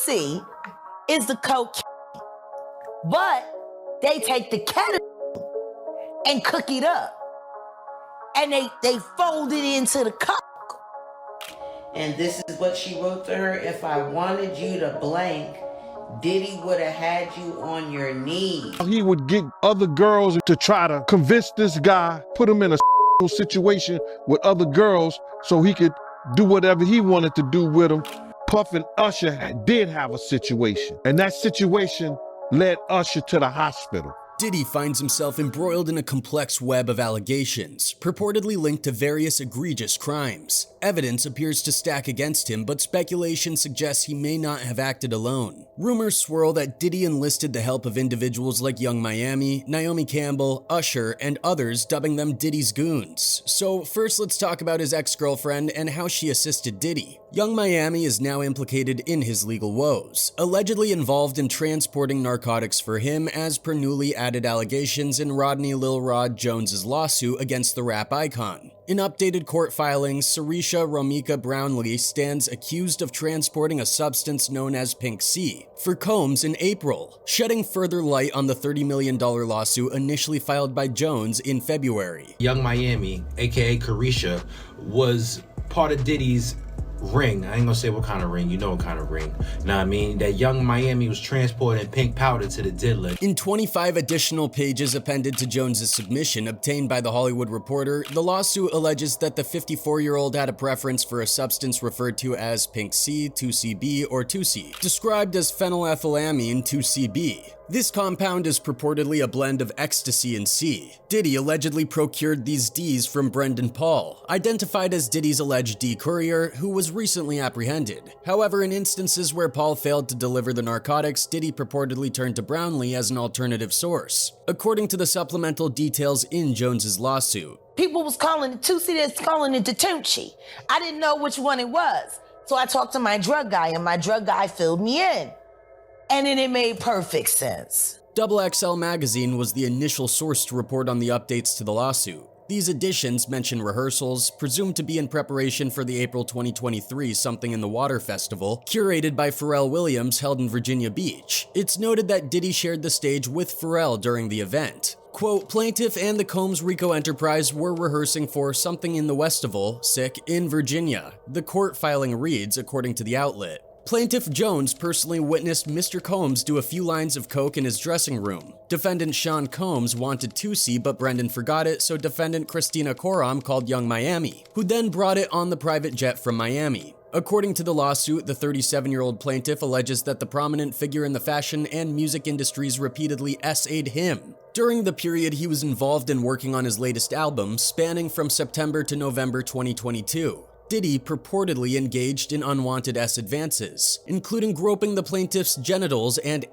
THC is the cocaine, but they take the ketamine and cook it up, and they fold it into the cup. And this is what she wrote to her: if I wanted you to blank, Diddy would have had you on your knees. He would get other girls to try to convince this guy, put him in a situation with other girls so he could do whatever he wanted to do with them. Puff and Usher did have a situation, and that situation led Usher to the hospital. Diddy finds himself embroiled in a complex web of allegations, purportedly linked to various egregious crimes. Evidence appears to stack against him, but speculation suggests he may not have acted alone. Rumors swirl that Diddy enlisted the help of individuals like Young Miami, Naomi Campbell, Usher, and others, dubbing them Diddy's goons. So first, let's talk about his ex-girlfriend and how she assisted Diddy. Young Miami is now implicated in his legal woes, allegedly involved in transporting narcotics for him as per newly added allegations in Rodney Lil Rod Jones's lawsuit against the rap icon. In updated court filings, Sarisha Romika Brownlee stands accused of transporting a substance known as Pink C for Combs in April, shedding further light on the $30 million lawsuit initially filed by Jones in February. Young Miami, aka Carisha, was part of Diddy's ring. I ain't gonna say what kind of ring, you know what kind of ring. Know what I mean? That Young Miami was transporting pink powder to the diddler. In 25 additional pages appended to Jones's submission obtained by The Hollywood Reporter, the lawsuit alleges that the 54-year-old had a preference for a substance referred to as Pink C, 2CB, or 2C, described as phenylethylamine 2CB. This compound is purportedly a blend of ecstasy and C. Diddy allegedly procured these Ds from Brendan Paul, identified as Diddy's alleged D courier, who was recently apprehended. However, in instances where Paul failed to deliver the narcotics, Diddy purportedly turned to Brownlee as an alternative source, according to the supplemental details in Jones's lawsuit. People was calling it 2C, that's calling it the Tunchi. I didn't know which one it was. So I talked to my drug guy, and my drug guy filled me in. And then it made perfect sense. XXL Magazine was the initial source to report on the updates to the lawsuit. These editions mention rehearsals, presumed to be in preparation for the April 2023 Something in the Water Festival, curated by Pharrell Williams, held in Virginia Beach. It's noted that Diddy shared the stage with Pharrell during the event. Quote, plaintiff and the Combs Rico Enterprise were rehearsing for Something in the Westival, in Virginia. The court filing reads, according to the outlet. Plaintiff Jones personally witnessed Mr. Combs do a few lines of coke in his dressing room. Defendant Sean Combs wanted 2C, but Brendan forgot it, so defendant Christina Coram called Young Miami, who then brought it on the private jet from Miami. According to the lawsuit, the 37-year-old plaintiff alleges that the prominent figure in the fashion and music industries repeatedly essayed him during the period he was involved in working on his latest album, spanning from September to November 2022. Diddy purportedly engaged in unwanted advances, including groping the plaintiff's genitals and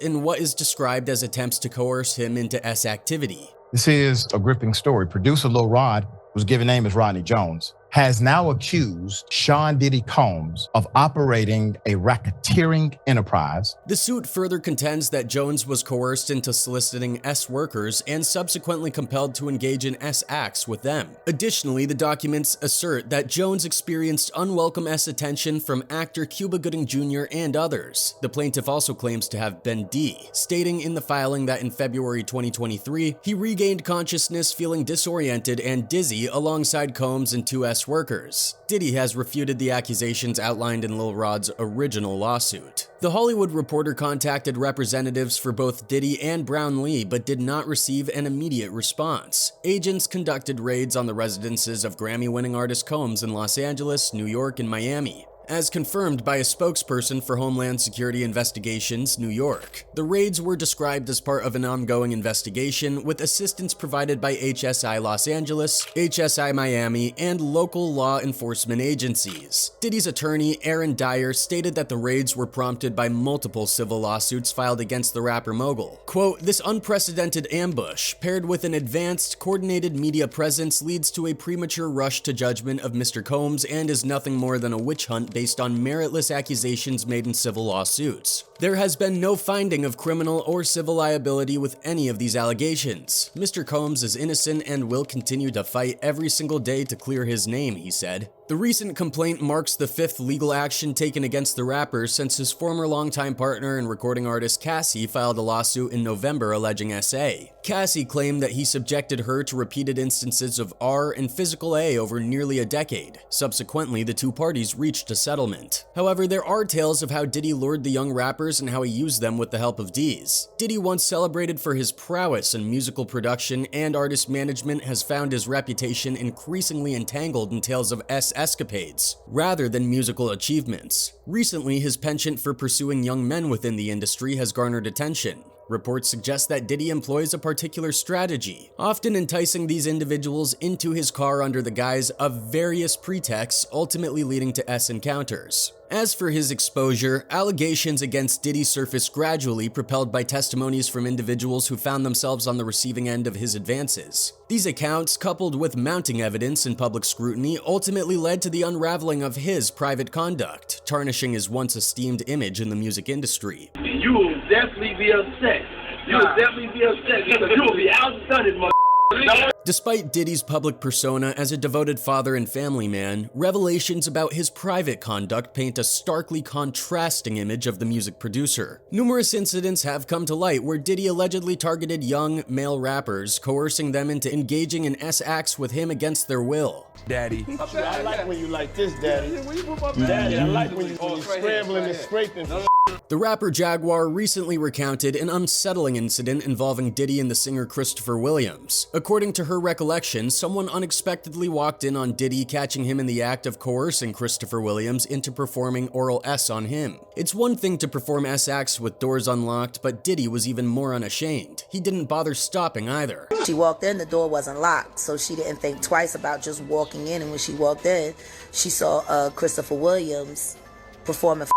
in what is described as attempts to coerce him into activity. This is a gripping story. Producer Lil Rod, whose given name is Rodney Jones, has now accused Sean Diddy Combs of operating a racketeering enterprise. The suit further contends that Jones was coerced into soliciting S workers and subsequently compelled to engage in S acts with them. Additionally, the documents assert that Jones experienced unwelcome S attention from actor Cuba Gooding Jr. and others. The plaintiff also claims to have been D, stating in the filing that in February 2023, he regained consciousness feeling disoriented and dizzy alongside Combs and two S workers. Diddy has refuted the accusations outlined in Lil Rod's original lawsuit. The Hollywood Reporter contacted representatives for both Diddy and Brownlee but did not receive an immediate response. Agents conducted raids on the residences of Grammy-winning artist Combs in Los Angeles, New York, and Miami, as confirmed by a spokesperson for Homeland Security Investigations, New York. The raids were described as part of an ongoing investigation with assistance provided by HSI Los Angeles, HSI Miami, and local law enforcement agencies. Diddy's attorney, Aaron Dyer, stated that the raids were prompted by multiple civil lawsuits filed against the rapper mogul. Quote, this unprecedented ambush, paired with an advanced, coordinated media presence, leads to a premature rush to judgment of Mr. Combs and is nothing more than a witch hunt based on meritless accusations made in civil lawsuits. There has been no finding of criminal or civil liability with any of these allegations. Mr. Combs is innocent and will continue to fight every single day to clear his name, he said. The recent complaint marks the 5th legal action taken against the rapper since his former longtime partner and recording artist Cassie filed a lawsuit in November alleging SA. Cassie claimed that he subjected her to repeated instances of R and physical A over nearly a decade. Subsequently, the two parties reached a settlement. However, there are tales of how Diddy lured the young rappers and how he used them with the help of D's. Diddy, once celebrated for his prowess in musical production and artist management, has found his reputation increasingly entangled in tales of S escapades, rather than musical achievements. Recently, his penchant for pursuing young men within the industry has garnered attention. Reports suggest that Diddy employs a particular strategy, often enticing these individuals into his car under the guise of various pretexts, ultimately leading to S encounters. As for his exposure, allegations against Diddy surfaced gradually, propelled by testimonies from individuals who found themselves on the receiving end of his advances. These accounts, coupled with mounting evidence and public scrutiny, ultimately led to the unraveling of his private conduct, tarnishing his once esteemed image in the music industry. You will definitely be upset. You will definitely be upset because you will be outstudied, mother. Despite Diddy's public persona as a devoted father and family man, revelations about his private conduct paint a starkly contrasting image of the music producer. Numerous incidents have come to light where Diddy allegedly targeted young male rappers, coercing them into engaging in S acts with him against their will. Daddy. I like when you like this, Daddy. Daddy, I like when you scrambling and scraping. The rapper Jaguar recently recounted an unsettling incident involving Diddy and the singer Christopher Williams. According to her recollection, someone unexpectedly walked in on Diddy, catching him in the act of coercing Christopher Williams into performing oral S on him. It's one thing to perform S acts with doors unlocked, but Diddy was even more unashamed. He didn't bother stopping either. She walked in, the door wasn't locked, so she didn't think twice about just walking in, and when she walked in, she saw Christopher Williams performing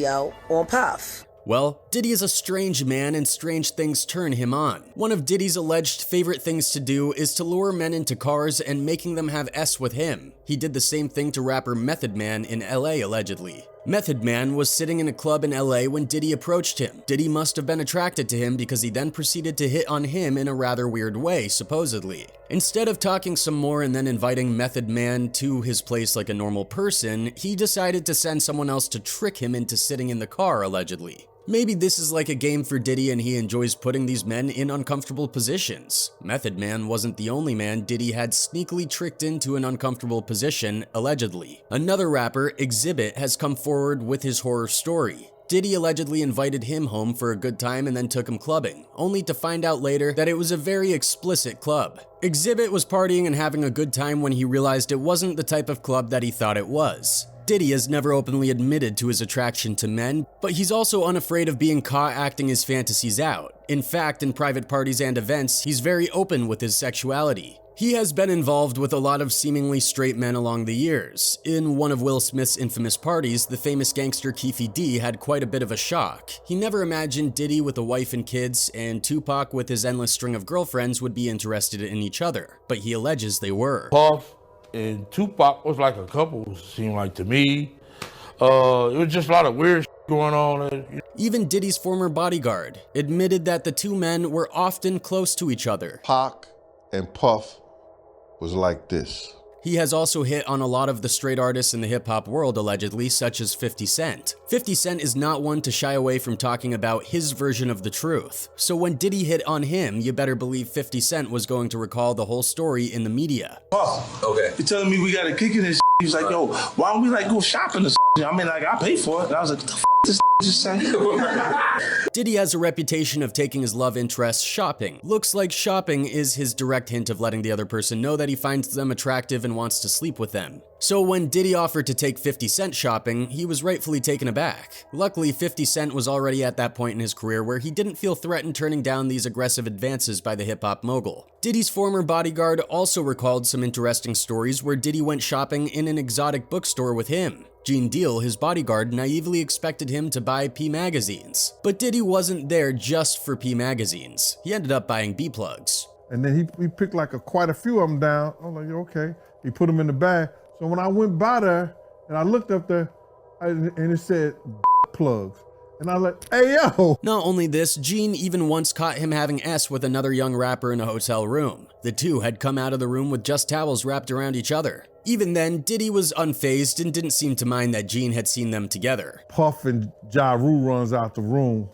out on Puff. Well, Diddy is a strange man and strange things turn him on. One of Diddy's alleged favorite things to do is to lure men into cars and making them have S with him. He did the same thing to rapper Method Man in LA allegedly. Method Man was sitting in a club in LA when Diddy approached him. Diddy must have been attracted to him because he then proceeded to hit on him in a rather weird way, supposedly. Instead of talking some more and then inviting Method Man to his place like a normal person, he decided to send someone else to trick him into sitting in the car, allegedly. Maybe this is like a game for Diddy and he enjoys putting these men in uncomfortable positions. Method Man wasn't the only man Diddy had sneakily tricked into an uncomfortable position, allegedly. Another rapper, Exhibit, has come forward with his horror story. Diddy allegedly invited him home for a good time and then took him clubbing, only to find out later that it was a very explicit club. Exhibit was partying and having a good time when he realized it wasn't the type of club that he thought it was. Diddy has never openly admitted to his attraction to men, but he's also unafraid of being caught acting his fantasies out. In fact, in private parties and events, he's very open with his sexuality. He has been involved with a lot of seemingly straight men along the years. In one of Will Smith's infamous parties, the famous gangster Keefe D had quite a bit of a shock. He never imagined Diddy with a wife and kids, and Tupac with his endless string of girlfriends would be interested in each other, but he alleges they were. Puff and Tupac was like a couple, seemed like to me. It was just a lot of weird shit going on. Even Diddy's former bodyguard admitted that the two men were often close to each other. Pac and Puff was like this. He has also hit on a lot of the straight artists in the hip-hop world, allegedly, such as 50 Cent. 50 Cent is not one to shy away from talking about his version of the truth. So when Diddy hit on him, you better believe 50 Cent was going to recall the whole story in the media. Okay. You're telling me we got to kick in this shit. He's like, yo, why don't we like go shopping this shit? I mean, like, I pay for it. And I was like, what the f this just say? Diddy has a reputation of taking his love interests shopping. Looks like shopping is his direct hint of letting the other person know that he finds them attractive and wants to sleep with them. So when Diddy offered to take 50 Cent shopping, he was rightfully taken aback. Luckily, 50 Cent was already at that point in his career where he didn't feel threatened turning down these aggressive advances by the hip-hop mogul. Diddy's former bodyguard also recalled some interesting stories where Diddy went shopping in an exotic bookstore with him. Gene Deal, his bodyguard, naively expected him to buy P magazines. But Diddy wasn't there just for P magazines. He ended up buying B-plugs. And then he picked like quite a few of them down. I'm like, okay. He put them in the bag. So when I went by there and I looked up there and it said plugs. And I was like, hey, yo. Not only this, Gene even once caught him having S with another young rapper in a hotel room. The two had come out of the room with just towels wrapped around each other. Even then, Diddy was unfazed and didn't seem to mind that Gene had seen them together. Puff and Ja Rule runs out the room.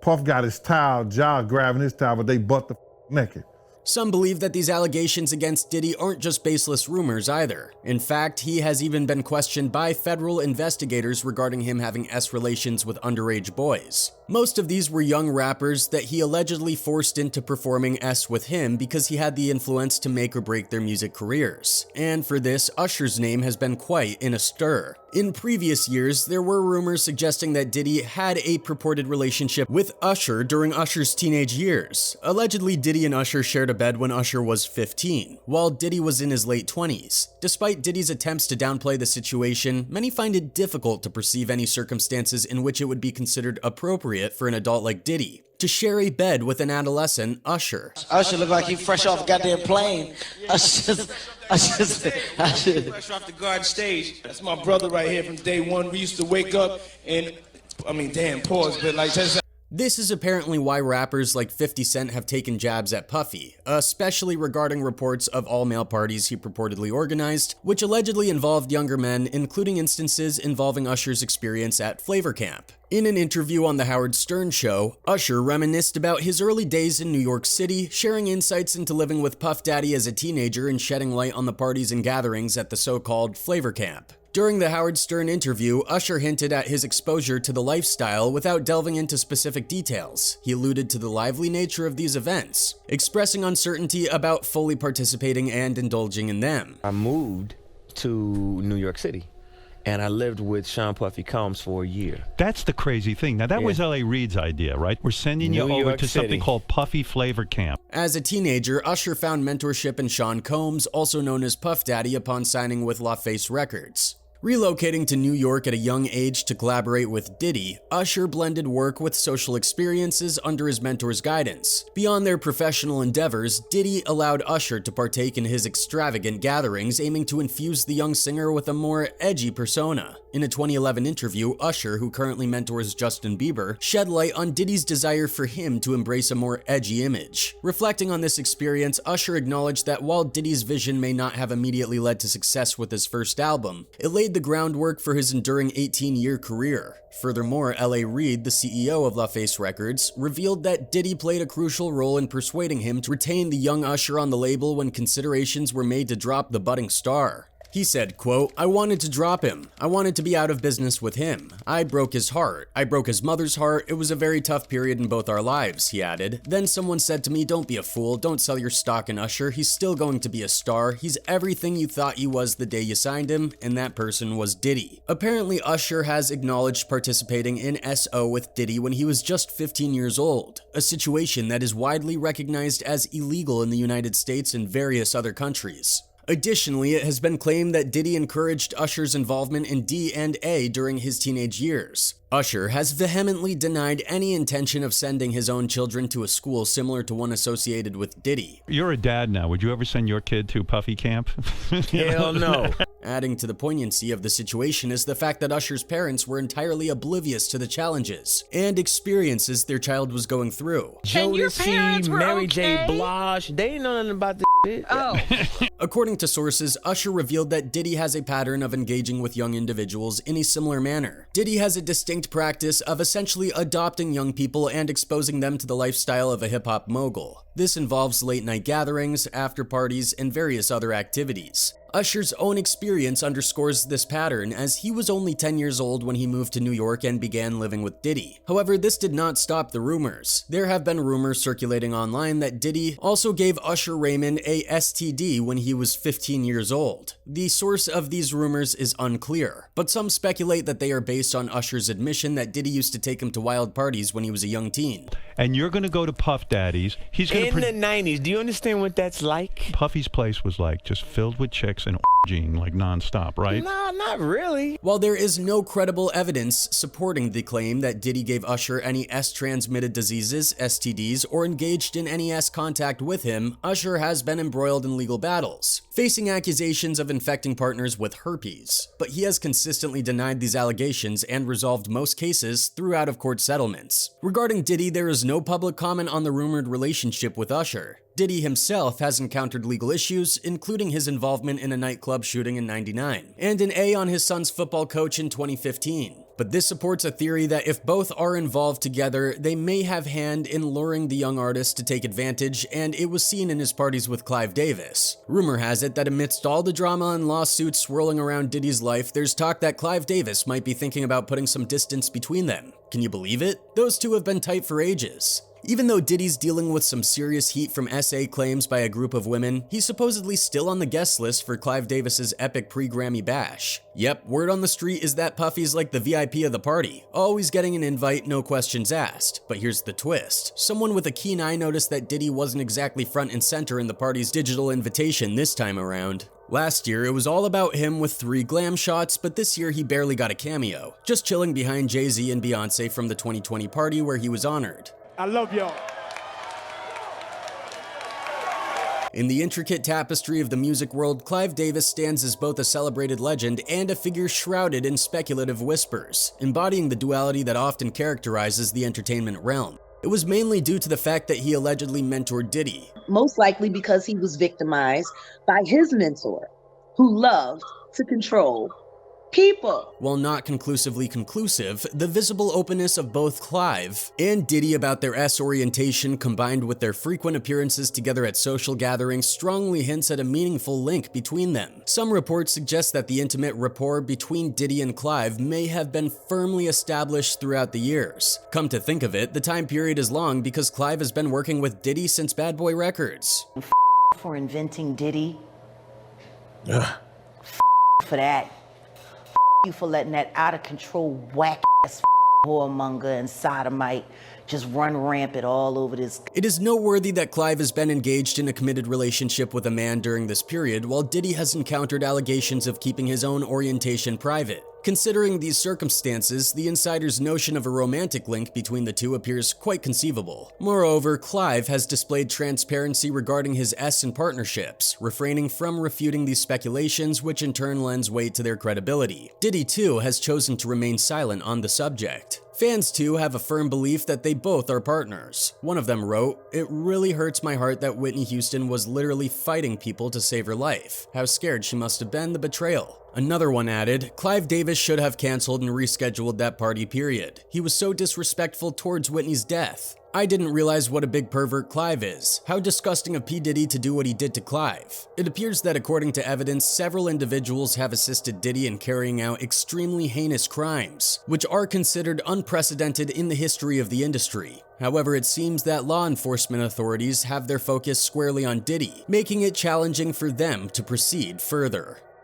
Puff got his towel, Ja grabbing his towel, but they butt the naked. Some believe that these allegations against Diddy aren't just baseless rumors either. In fact, he has even been questioned by federal investigators regarding him having S relations with underage boys. Most of these were young rappers that he allegedly forced into performing S with him because he had the influence to make or break their music careers. And for this, Usher's name has been quite in a stir. In previous years, there were rumors suggesting that Diddy had a purported relationship with Usher during Usher's teenage years. Allegedly, Diddy and Usher shared a bed when Usher was 15, while Diddy was in his late 20s. Despite Diddy's attempts to downplay the situation, many find it difficult to perceive any circumstances in which it would be considered appropriate for an adult like Diddy to share a bed with an adolescent, Usher. Usher look like he fresh off a goddamn plane. Usher Fresh off the garden stage. That's my brother right here from day one. We used to wake up and, pause, but like, This is apparently why rappers like 50 Cent have taken jabs at Puffy, especially regarding reports of all-male parties he purportedly organized, which allegedly involved younger men, including instances involving Usher's experience at Flavor Camp. In an interview on The Howard Stern Show, Usher reminisced about his early days in New York City, sharing insights into living with Puff Daddy as a teenager and shedding light on the parties and gatherings at the so-called Flavor Camp. During the Howard Stern interview, Usher hinted at his exposure to the lifestyle without delving into specific details. He alluded to the lively nature of these events, expressing uncertainty about fully participating and indulging in them. I moved to New York City, and I lived with Sean Puffy Combs for a year. That's the crazy thing. Now, that was L.A. Reid's idea, right? We're sending you over to something called Puffy Flavor Camp. As a teenager, Usher found mentorship in Sean Combs, also known as Puff Daddy, upon signing with LaFace Records. Relocating to New York at a young age to collaborate with Diddy, Usher blended work with social experiences under his mentor's guidance. Beyond their professional endeavors, Diddy allowed Usher to partake in his extravagant gatherings, aiming to infuse the young singer with a more edgy persona. In a 2011 interview, Usher, who currently mentors Justin Bieber, shed light on Diddy's desire for him to embrace a more edgy image. Reflecting on this experience, Usher acknowledged that while Diddy's vision may not have immediately led to success with his first album, it laid the groundwork for his enduring 18-year career. Furthermore, L.A. Reid, the CEO of LaFace Records, revealed that Diddy played a crucial role in persuading him to retain the young Usher on the label when considerations were made to drop the budding star. He said, quote, "I wanted to drop him. I wanted to be out of business with him. I broke his heart. I broke his mother's heart. It was a very tough period in both our lives," he added. Then someone said to me, "Don't be a fool. Don't sell your stock in Usher. He's still going to be a star. He's everything you thought he was the day you signed him," and that person was Diddy. Apparently, Usher has acknowledged participating in SO with Diddy when he was just 15 years old, a situation that is widely recognized as illegal in the United States and various other countries. Additionally, it has been claimed that Diddy encouraged Usher's involvement in D&A during his teenage years. Usher has vehemently denied any intention of sending his own children to a school similar to one associated with Diddy. You're a dad now. Would you ever send your kid to Puffy Camp? Hell no. Adding to the poignancy of the situation is the fact that Usher's parents were entirely oblivious to the challenges and experiences their child was going through. Jodeci, Mary J. Blige, they ain't know nothing about this shit. Oh. According to sources, Usher revealed that Diddy has a pattern of engaging with young individuals in a similar manner. Diddy has a distinct practice of essentially adopting young people and exposing them to the lifestyle of a hip-hop mogul. This involves late-night gatherings, after parties, and various other activities. Usher's own experience underscores this pattern, as he was only 10 years old when he moved to New York and began living with Diddy. However, this did not stop the rumors. There have been rumors circulating online that Diddy also gave Usher Raymond a STD when he was 15 years old. The source of these rumors is unclear, but some speculate that they are based on Usher's admission that Diddy used to take him to wild parties when he was a young teen. And you're going to go to Puff Daddy's. He's going in the 90s. Do you understand what that's like? Puffy's place was like just filled with chicks. sex and orgying like nonstop, right? Nah, not really. While there is no credible evidence supporting the claim that Diddy gave Usher any S-transmitted diseases, STDs, or engaged in any S contact with him, Usher has been embroiled in legal battles, facing accusations of infecting partners with herpes. But he has consistently denied these allegations and resolved most cases through out-of-court settlements. Regarding Diddy, there is no public comment on the rumored relationship with Usher. Diddy himself has encountered legal issues, including his involvement in a nightclub shooting in '99, and an A on his son's football coach in 2015. But this supports a theory that if both are involved together, they may have hand in luring the young artist to take advantage, and it was seen in his parties with Clive Davis. Rumor has it that amidst all the drama and lawsuits swirling around Diddy's life, there's talk that Clive Davis might be thinking about putting some distance between them. Can you believe it? Those two have been tight for ages. Even though Diddy's dealing with some serious heat from SA claims by a group of women, he's supposedly still on the guest list for Clive Davis's epic pre-Grammy bash. Yep, word on the street is that Puffy's like the VIP of the party, always getting an invite, no questions asked. But here's the twist. Someone with a keen eye noticed that Diddy wasn't exactly front and center in the party's digital invitation this time around. Last year, it was all about him with 3 glam shots, but this year he barely got a cameo, just chilling behind Jay-Z and Beyonce from the 2020 party where he was honored. I love y'all. In the intricate tapestry of the music world, Clive Davis stands as both a celebrated legend and a figure shrouded in speculative whispers, embodying the duality that often characterizes the entertainment realm. It was mainly due to the fact that he allegedly mentored Diddy. Most likely because he was victimized by his mentor, who loved to control people. While not conclusively conclusive, the visible openness of both Clive and Diddy about their S orientation combined with their frequent appearances together at social gatherings strongly hints at a meaningful link between them. Some reports suggest that the intimate rapport between Diddy and Clive may have been firmly established throughout the years. Come to think of it, the time period is long because Clive has been working with Diddy since Bad Boy Records. For inventing Diddy. Ugh. For that. You for letting that out of control whack ass whoremonger and sodomite just run rampant all over this. It is noteworthy that Clive has been engaged in a committed relationship with a man during this period, while Diddy has encountered allegations of keeping his own orientation private. Considering these circumstances, the insider's notion of a romantic link between the two appears quite conceivable. Moreover, Clive has displayed transparency regarding his S and partnerships, refraining from refuting these speculations, which in turn lends weight to their credibility. Diddy, too, has chosen to remain silent on the subject. Fans, too, have a firm belief that they both are partners. One of them wrote, "It really hurts my heart that Whitney Houston was literally fighting people to save her life. How scared she must have been, the betrayal." Another one added, "Clive Davis should have canceled and rescheduled that party, period. He was so disrespectful towards Whitney's death. I didn't realize what a big pervert Clive is. How disgusting of P. Diddy to do what he did to Clive." It appears that according to evidence, several individuals have assisted Diddy in carrying out extremely heinous crimes, which are considered unprecedented in the history of the industry. However, it seems that law enforcement authorities have their focus squarely on Diddy, making it challenging for them to proceed further.